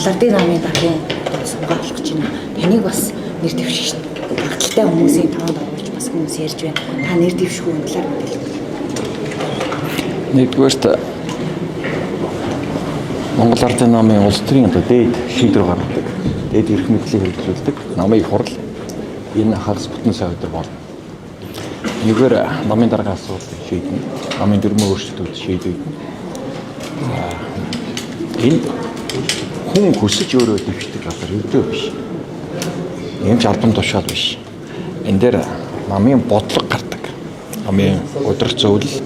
Монголын намын даргын сумгаа болох гэж байна. Таныг бас нэр дэвшиж багталтай хүмүүсийн тоонд оруулж бас хүмүүс ярьж байна. Та нэр дэвшгүй энэ талаар мэдээлэл. Нэгдүгээрт Монгол Ардын намын улс төрийн одоо дээд шийдвэр гаргадаг. Дээд эрх мэдлийг хэрэгжүүлдэг. Намын хурал энэ хагас бүтэн сая өдөр болно. Нэгдүгээр намын дарга асуудлыг шийднэ. Намын дүрмийн өөрчлөлтүүд шийдвэрнэ. Энд хүн хүсэж өөрөө дэвшдэг газар өдөө биш. Ийм ч албан тушаал биш. Энд дээр намын бодлого гардаг. Намын өдрөх зөвлөл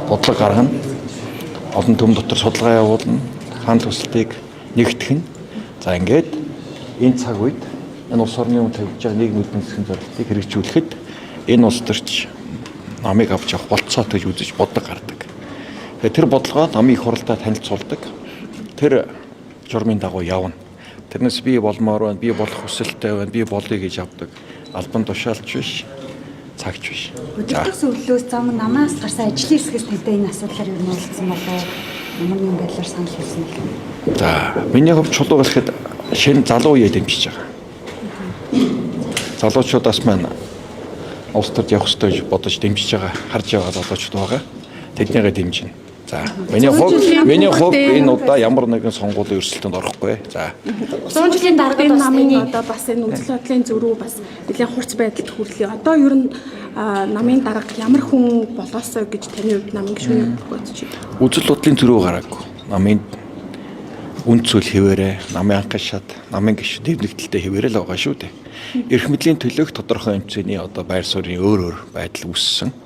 бодлого гаргана. Олон төм дотор судалгаа явуулна. Хаан төслийг нэгтгэх нь. За ингээд энэ цаг үед энэ улс орны өмнө тавьж байгаа нийгмийн эдийн засгийн зорилтыг хэрэгжүүлэхэд энэ улс төрч намыг авч явах болцоотой гэж үзэж бодлого гардаг. Тэр бодлогоо намын их хуралдаа танилцуулдаг. Тэр журмын дагуу явна. Тэрнээс би болмоор байна, би болох хүсэлтэй байна, би болъё гэж авдаг. Албан тушаалч биш, цагч биш. Өдөртөх зөвлөлөөс зам намаас гарсан ажлын хэсгээс тантай энэ асуудлаар юу нөлөөлсөн болов уу? Ямар нэгэн байдлаар санал хэлсэн юм. За, миний хувьд чулуу гэхэд шинэ залуу үеэ дэмжиж байгаа. Залуучуудаас маань улс төрд явах ёстой гэж бодож дэмжиж байгаа, харж байгаа залуучууд байгаа. Тэднийгээ дэмжинэ. За, миний хувьд энэ удаа ямар нэгэн сонгуулийн өрсөлдөөнд орохгүй. За. 100 жилийн даргын намын одоо бас энэ үзэл бодлын зөрүү бас нэлээд хурц байдалд хүрлээ. Одоо ер нь намын дарга ямар хүн болоосоо гэж таны хувьд намын гишүүний бодож байна? Үзэл бодлын зөрүү гараагүй. Намын үн цөл хэвээрээ, намын анхны шат, намын гишүүн дэвнэгдэлтэй хэвээрээ л байгаа шүү дээ. Эрх мэдлийн төлөөх тодорхой хэмжээний одоо байр суурийн өөр байдал үүссэн.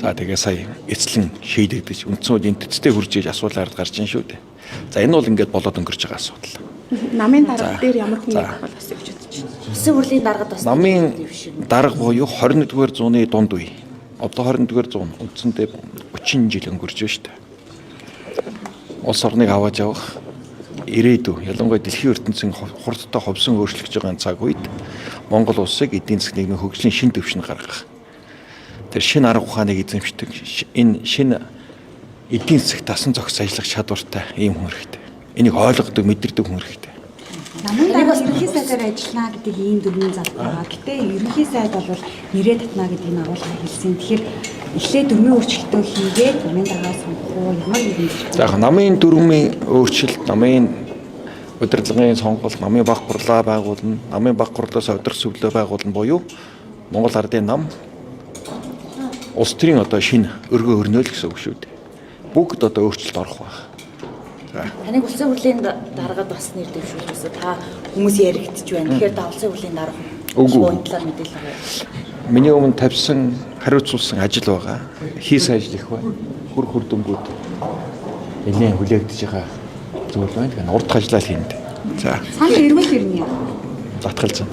За тэгээ сая эцлэн шийдэгдэж үндсэн энд төцтэй хурж иж асуулаар гарч ин шүү дээ. За энэ бол ингээд болоод өнгөрч байгаа асуудал. Намын дарга дээр ямар хүн болоосоо гэж бодож байна? Улсын хурлын даргад бас намын дарга буюу 21-р зууны дунд үе. Одоо 21-р зуун үндсэндээ 30 жил өнгөрч байна шүү дээ. Улс орныг аваад явах ирээдүй ялангуяа дэлхийн ертөнцийн хурдтай ховсон өөрчлөгдөж байгаа цаг үед Монгол улсыг эдийн засгийн нийгмийн хөгжлийн шин дэвшин гаргах. Тэр шинэ арга ухааныг эзэмшдэг энэ шинэ эдийн засаг тасан зохис ажиллах чадвартай ийм хүн хэрэгтэй. Энийг ойлгодог, мэдэрдэг хүн хэрэгтэй. Намын дарга бас ерөнхий сайдаар ажиллана гэдэг ийм дүрмийн залбар байгаа. Гэтэ ерөнхий сайд бол нэрээ татна гэдэг энэ агуулгыг хэлсэн. Тэгэхээр эхлээд дүрмийн өөрчлөлтөө хийгээд намын даргаас сонгох уу ямар нэгэн За яг намын дүрмийн өөрчлөлт, намын удирдлагын сонгуул, намын баг хурлаа байгуулна, намын баг хурлаас өдрөх зөвлөлөө байгуулна буюу Монгол Ардын нам улс төрийн одоо шинэ өргөө өрнөөл гэсэн үг шүү дээ. Бүгд одоо өөрчлөлт орох байх. Таныг улсын хурлын даргад бас нэр дэвшүүлсэн. Та хүмүүс яригдчих байна. Тэгэхээр та улсын хурлын дарга энэ талаар мэдээлэл өгөө. Миний өмнө тавьсан хариуцуулсан ажил байгаа. Хийсэн ажил их байна. Хүр дүнгууд нэлээд хүлээгдэж байгаа зүйл байна. Тэгэхээр урдх ажиллаа хийнэ. За. санал эргүүл ирнэ яа. Затгалзсан.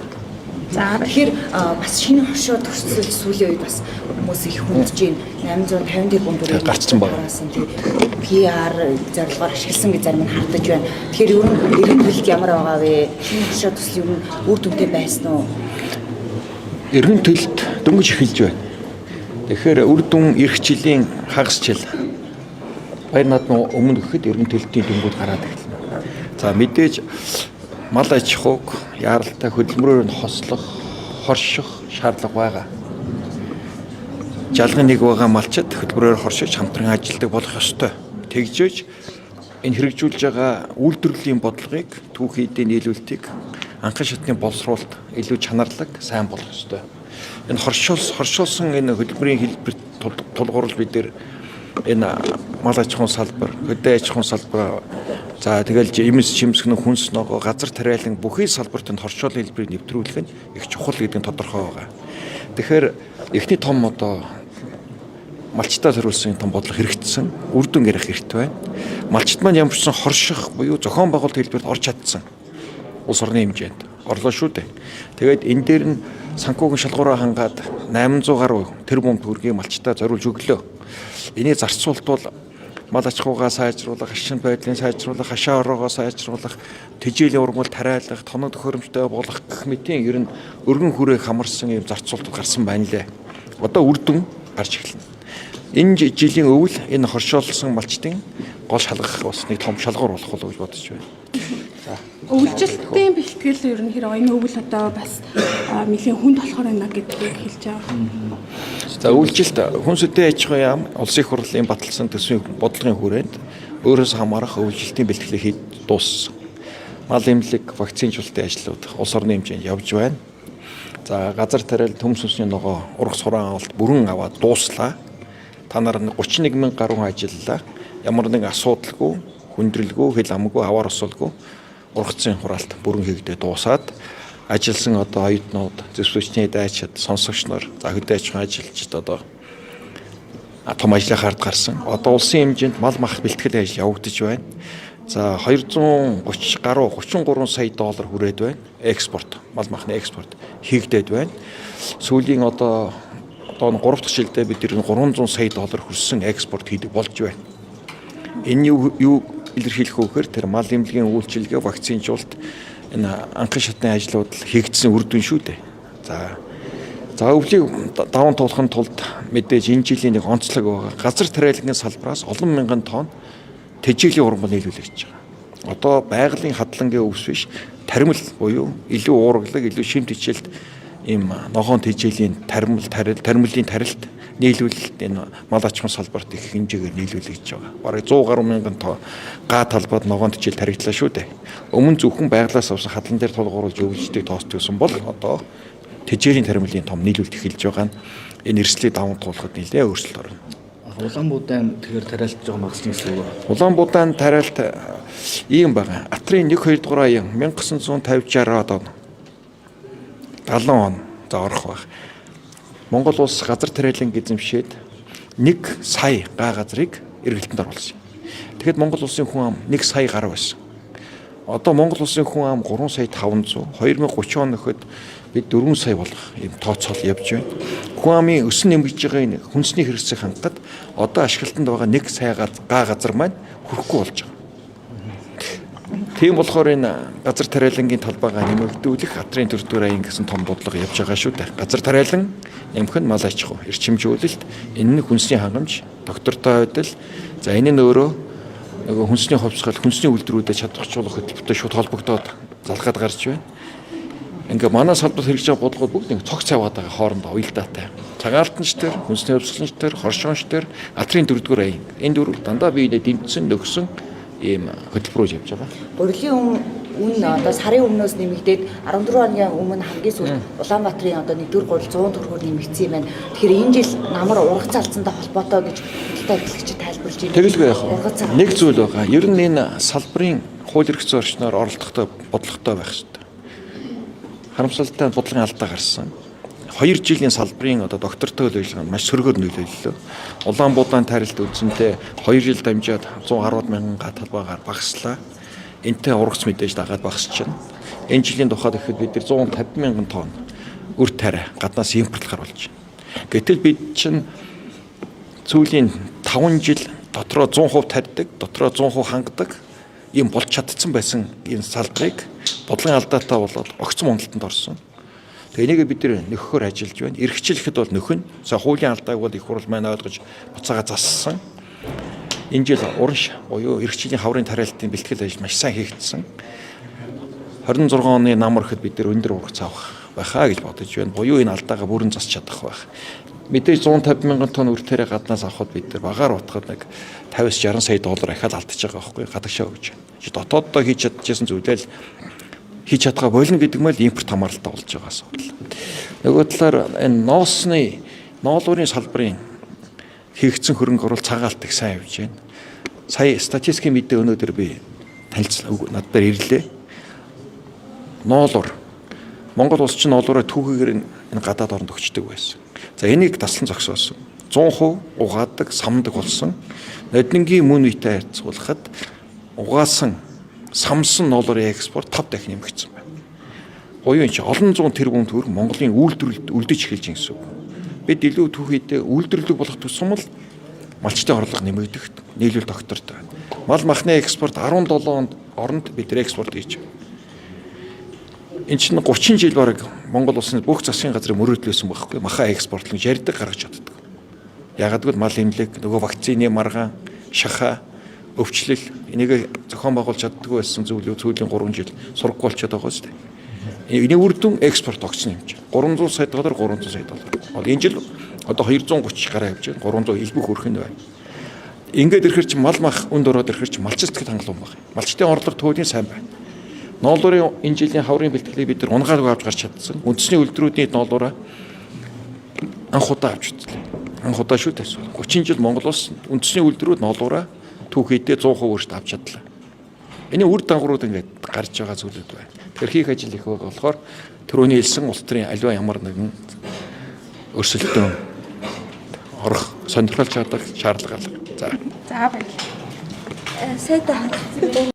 За тэгэхээр бас шинэ хошоо төрсөл сүүлийн үед бас хүмүүс их хүндж байна. 850 тэрбум төгрөг гарцсан байна. PR зорилгоор ашигласан гэж зарим нь хардаж байна. Тэгэхээр ер нь эргэн төлөлт ямар байгаа вэ? Шинэ хошоо төсөл ер нь үр дүнтэй байсан уу? Эргэн төлөлт дөнгөж эхэлж байна. Тэгэхээр үр дүн эх жилийн хагас жил баяр наадмын өмнө гэхэд эргэн төлөлтийн дүнгууд гараад эхэлнэ. За мэдээж мал аж ахуйг яаралтай хөдөлмөрөөр нь хослох, хорших шаардлага байгаа. Жалгын нэг байгаа малчид хөдөлмөрөөр хоршиж хамтран ажилладаг болох ёстой. Тэгжээж энэ хэрэгжүүлж байгаа үйлдвэрлэлийн бодлогыг түүхийдээ нийлүүлэлтийг анхан шатны боловсруулалт илүү чанарлаг, сайн болох ёстой. Энэ хоршуулсан энэ хөдөлмөрийн хэлбэр тулгуурлал бид энэ мал аж ахуйн салбар, хөдөө аж ахуйн салбар за тэгэл эмс чимсгэн хүнс ногоо газар тариалан бүхий салбарт энэ хоршоолын хэлбэрийг нэвтрүүлэх нь их чухал гэдэг нь тодорхой байгаа. Тэгэхээр эхний том одоо малчтаа зориулсан том бодлого хэрэгжсэн, үр дүн ярих хэрэгтэй байна. Малчт маань ямар ч сан хорших буюу зохион байгуулалт хэлбэрт орж чадсан. Улс орны хэмжээнд орлоо шүү дээ. Тэгээд энэ дээр нь санхүүгийн шалгуураа хангаад 800 гаруй тэрбум төгрөгийг малчтаа зориулж өглөө. Энийг зарцуултвал мал аж ахуйгаа сайжруулах, ашин байдлыг сайжруулах, хашаа ороогоо сайжруулах, тэжээлийн ургамал тариалах, тоног төхөөрөмжтэй болох гэх мэтийн ер нь өргөн хүрээг хамарсан ийм зарцуултууд гарсан байна лээ. Одоо үр дүн гарч эхэлнэ. Энэ жилийн өвөл энэ хоршоолсон малчтын гол шалгах бас нэг том шалгуур болох болов уу гэж бодож байна. За Өвлжилтийн бэлтгэл ер нь хэрэг энэ өвөл одоо бас нэлийн хүнд болохоор байна гэдгийг хэлж байгаа. За үйлчлэлт хүн сүдэн аж ахуйн яам улсын их хурлын баталсан төсвийн бодлогын хүрээнд өөрөөс хамаарах өвлжилтийн бэлтгэлийг хийж дууссан. Мал эмнэлэг, вакцинжуулалтын ажлууд улс орны хэмжээнд явж байна. За газар тариал төмс сүнсний ногоо урах сураан авалт бүрэн аваад дууслаа. Та нар 31 мянга гаруй ажиллалаа. Ямар нэгэн асуудалгүй, хүндрэлгүй, хэл амгүй, аваар осолгүй ургацын хураалт бүрэн хийгдээ дуусаад ажилласан одоо оюутнууд, зөвшөөрчний дайчид, сонсогч нар, за хөдөө аж ахуйн ажилчид одоо том ажлын хард гарсан. Одоо улсын хэмжээнд мал мах бэлтгэл ажил явагдаж байна. За 230 гаруй 33 сая доллар хүрээд байна. Экспорт, мал махны экспорт хийгдээд байна. Сүүлийн одоо 3 дахь жилдээ бид 300 сая доллар хүрсэн экспорт хийдэг болж байна. Энэ юу илэрхийлэх вэ гэхээр тэр мал эмнэлгийн үйлчилгээ, вакцинжуулалт энэ анхан шатны ажлууд хийгдсэн үр дүн шүү дээ. За өвлийг даван туулахын тулд мэдээж энэ жилийн нэг онцлог байгаа. Газар тариалангийн салбараас олон мянган тонн тэжээлийн уран нийлүүлэгдэж байгаа. Одоо байгалийн хадлагын өвс биш, таримл буюу илүү уургалаг, илүү шимт хичээлд ийм ногоон тэжээлийн таримлын тарилт нийлүүлэлт энэ мал аж ахуйн салбарт их хэмжээгээр нийлүүлэгдэж байгаа. Бараг 100 гаруй мянган тонн га талбайд ногоон тэжээл таригдлаа шүү дээ. Өмнө зөвхөн байглаас авсан хадлан дээр тулгуурлаж өвлждэг тоостойсон бол одоо тэжээлийн таримлын том нийлүүлэлт эхэлж байгаа нь энэ эрсдлийг даван туулахад нэлээд өөрчлөлт орно. Улаанбуудаан тэгэхээр тариалт жоохон багасна гэсэн үг. Улаанбуудаан тариалт ийм байгаа. Атрын 1-2 дугаар аян 1950-60 он 70 он за орох баг. Монгол улс газар тариалан эзэмшээд 1 сая га газрыг эргэлтэнд оруулсан. Тэгэхэд Монгол улсын хүн ам 1 сая гаруй байсан. Одоо Монгол улсын хүн ам 3 сая 500, 2030 он нөхөд бид 4 сая болох ийм тооцоол явж байна. Хүн амын өсөн нэмэгдэж байгаа энэ хүнсний хэрэгцээг хангахад одоо ашиглалтанд байгаа 1 сая га газар маань хүрэхгүй болж байгаа. Тийм болохоор энэ газар тариалангийн талбайгаа нэмэгдүүлэх атрын төртөр аян гэсэн том бодлого явж байгаа шүү дээ. Газар тариалан нэмэх нь мал аж ахуй, эрчимжүүлэлт, энэ нь хүнсний хангамж, доктортой байдал. За энэ нь өөрөө нөгөө хүнсний хувьсгал, хүнсний үйлдвэрүүдэд чадварчлуулах хөтөлбөртэй шууд холбогдоод залгаад гарч байна. Ингээ манай салбарт хэрэгж байгаа бодлогод бүгд нэг цогц яваад байгаа хоорондоо уялдаатай. Цагаалтанч төр, хүнсний хувьсгалагч төр, хоршоонч төр, атрын дөрөвдүгээр аян. Энэ дөрөв дандаа биенээ дэмжсэн нөхсөн ийм хөтөлбөрөөр явж байгаа. Урилгын үн одоо сарын өмнөөс нэмэгдээд 14 оны өмнө хамгийн сүүлд Улаанбаатарын одоо 1-р 100 төгрөгөөр нэмэгдсэн юм байна. Тэгэхээр энэ жил намар ургац алдсантай холбоотой гэж худалдаа эрхлэгчид тайлбарлаж байна. Тэгэлгүй яах вэ? Нэг зүйл байгаа. Ер нь энэ салбарын хууль эрх зүйн орчноор оролдохтой бодлоготой байх хэрэгтэй. Харамсалтай бодлогын алдаа гарсан. 2 жилийн салбарын одоо доктортой үйл ажиллагаа маш сөргөөр нөлөөллөө. Улаанбуудаан тарилт үзэнтэй 2 жил дамжаад 110 мянган га талбайгаар багаслаа. Энтэй ургац мэдээж дагаад багасч байна. Энэ жилийн тухайд ихэд бид 150 мянган тонн үр тариа гаднаас импортлохоор болж байна. Гэтэл бид чинь сүүлийн 5 жил дотроо 100% тарьдаг, дотроо 100% хангадаг ийм болж чадсан байсан энэ салбарыг бодлогын алдаатай болоод огцом уналтанд орсон. Тэгээ энийг бид нөхөхөөр ажиллаж байна. Эрхчлэхэд бол нөхөн. За хуулийн алдааг бол их хурл маань ойлгож буцаага зассан. Энэ жил уранш буюу эрхчлийн хаврын тариалтын бэлтгэл ажил маш сайн хийгдсэн. 26 оны нам ороход бид өндөр ургац авах байхаа гэж бодож байна. Буюу энэ алдаагаа бүрэн засч чадах байх. Мэдээж 150 мянган тонн үр тариа гаднаас авахд бид багаар утгад нэг 50-60 сая доллар ахаад алдчихж байгаа байхгүй гадагшаа өгч байна. Дотооддоо хийж чадчихсан зүйлээ хийж чадгаа болно гэдэг мэл импорт хамааралтай болж байгаа асуудал. Нөгөө талаар энэ ноолуурын салбарын хийгдсэн хөрөнгө оруулалт цагаалт их сайн явж байна. Сая статистикийн мэдээ өнөөдөр би танилцсан над дээр ирлээ. Ноолуур Монгол улс чинь ноолуураа түүхийгээр энэ гадаад оронд өгчдөг байсан. За энийг таслан зогсоосон. 100% угаадаг, самдаг болсон. Нодингийн мөн үетэй харьцуулахад угаасан самсан ноолуурын экспорт 5 дахин нэмэгдсэн байна. Буюу энэ олон зуун тэрбум төгрөг Монголын үйлдвэрлэлд үлдэж эхэлж байгаа гэсэн үг. Бид илүү түүхийдээ үйлдвэрлэлийг болох тусам л малчтын орлого нэмэгдэх нийлүүл доктортой байна. Мал махны экспорт 17 онд бид экспорт хийж байна. Энэ чинь 30 жил бараг Монгол улсны бүх засгийн газрын мөрөөдлөөсөн байхгүй маха экспортлон ярьдаг гаргаж чаддаг. Ягаад гэвэл мал эмнэлэг, нөгөө вакцины маргаан, шаха, өвчлөл энийг зохион байгуулж чаддаггүй байсан зүйлүүд сүүлийн 3 жил сургахгүй болчиход байгаа шүү дээ. Эний үр дүн экспорт огцны хэмжээ. 300 сая доллар 300 сая доллар. Энэ жил одоо 230 гараа явж байна. 300 элбэх хүрэх нь байна. Ингээд ирэхэр чи мал мах үнд ороод ирэхэр чи малч сэтгэл хангалуун байна. Малчтын орлого төвийн сайн байна. Ноолуурын энэ жилийн хаврын бэлтгэлийг бид нар унгаалгүй авч гарч чадсан. Үндэсний үйлдвэрүүдийн ноолуураа анх удаа авч үзлээ. Анх удаа шүү дээ. 30 жил Монгол улс үндэсний үйлдвэрүүд ноолуураа түүхийдээ 100% өөртөө авч чадлаа. Энэ үр дагаврууд ингээд гарч байгаа зүйлүүд байна. Тэгэхээр хийх ажил их болохоор түрүүний хэлсэн улс төрийн аливаа ямар нэгэн өрсөлдөөн орох сонирхолж чадах шаардлага. За. За баярлалаа. Сайд хангалттай